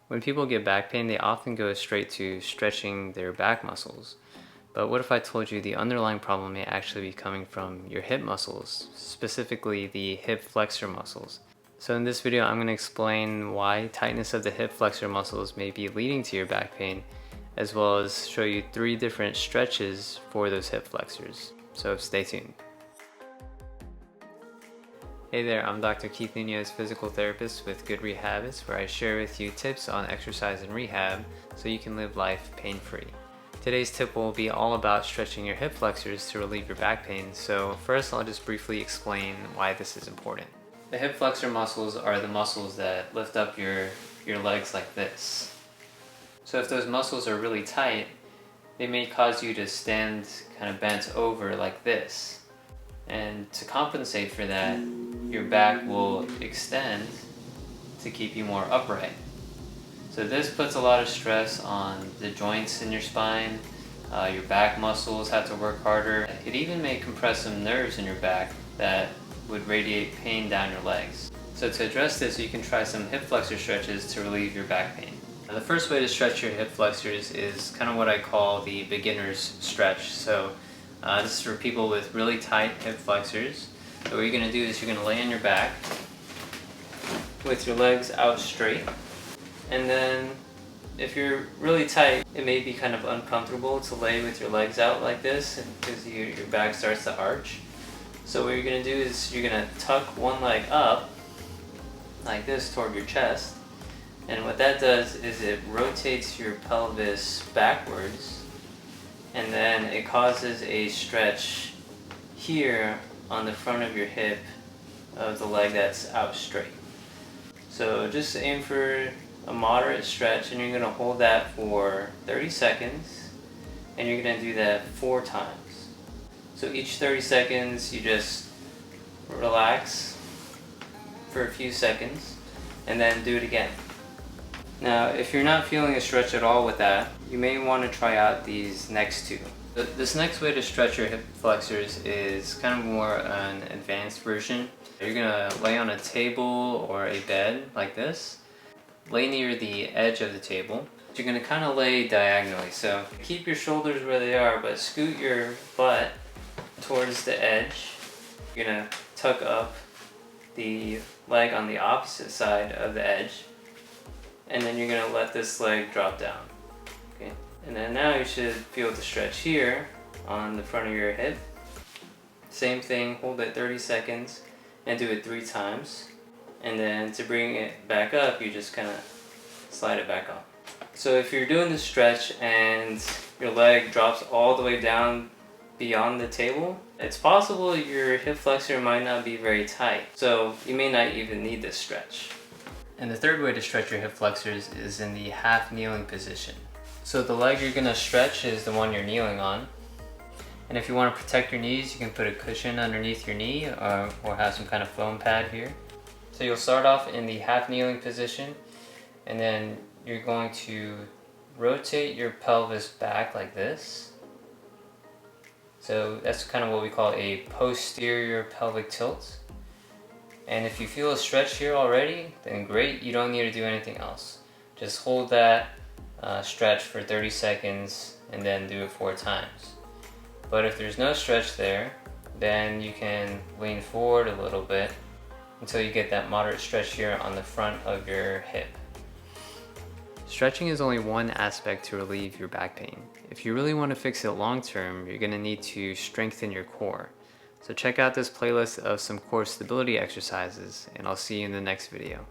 When people get back pain, they often go straight to stretching their back muscles. But what if I told you the underlying problem may actually be coming from your hip muscles, specifically the hip flexor muscles? So in this video, I'm going to explain why tightness of the hip flexor muscles may be leading to your back pain, as well as show you 3 different stretches for those hip flexors. So stay tuned. Hey there, I'm Dr. Keith Nunez, physical therapist with Good Rehabits, where I share with you tips on exercise and rehab so you can live life pain-free. Today's tip will be all about stretching your hip flexors to relieve your back pain, so first I'll just briefly explain why this is important. The hip flexor muscles are the muscles that lift up your legs like this. So if those muscles are really tight, they may cause you to stand kind of bent over like this. And to compensate for that, your back will extend to keep you more upright. So this puts a lot of stress on the joints in your spine. Your back muscles have to work harder. It even may compress some nerves in your back that would radiate pain down your legs. So to address this, you can try some hip flexor stretches to relieve your back pain. Now, the first way to stretch your hip flexors is kind of what I call the beginner's stretch. So this is for people with really tight hip flexors. So what you're going to do is you're going to lay on your back with your legs out straight. And then if you're really tight, it may be kind of uncomfortable to lay with your legs out like this because your back starts to arch. So what you're going to do is you're going to tuck one leg up like this toward your chest. And what that does is it rotates your pelvis backwards, and then it causes a stretch here on the front of your hip of the leg that's out straight. So just aim for a moderate stretch, and you're going to hold that for 30 seconds, and you're going to do that 4 times. So each 30 seconds you just relax for a few seconds and then do it again. Now, if you're not feeling a stretch at all with that, you may want to try out these next 2. This next way to stretch your hip flexors is kind of more an advanced version. You're going to lay on a table or a bed like this. Lay near the edge of the table. You're going to kind of lay diagonally. So keep your shoulders where they are, but scoot your butt towards the edge. You're going to tuck up the leg on the opposite side of the edge. And then you're going to let this leg drop down. Okay. And then now you should feel the stretch here on the front of your hip. Same thing, hold it 30 seconds and do it 3 times. And then to bring it back up, you just kind of slide it back up. So if you're doing this stretch and your leg drops all the way down beyond the table, it's possible your hip flexor might not be very tight. So you may not even need this stretch. And the third way to stretch your hip flexors is in the half kneeling position. So the leg you're going to stretch is the one you're kneeling on. And if you want to protect your knees, you can put a cushion underneath your knee or have some kind of foam pad here. So you'll start off in the half kneeling position, and then you're going to rotate your pelvis back like this. So that's kind of what we call a posterior pelvic tilt. And if you feel a stretch here already, then great, you don't need to do anything else. Just hold that stretch for 30 seconds and then do it 4 times. But if there's no stretch there, then you can lean forward a little bit until you get that moderate stretch here on the front of your hip. Stretching is only one aspect to relieve your back pain. If you really want to fix it long term, you're going to need to strengthen your core. So check out this playlist of some core stability exercises, and I'll see you in the next video.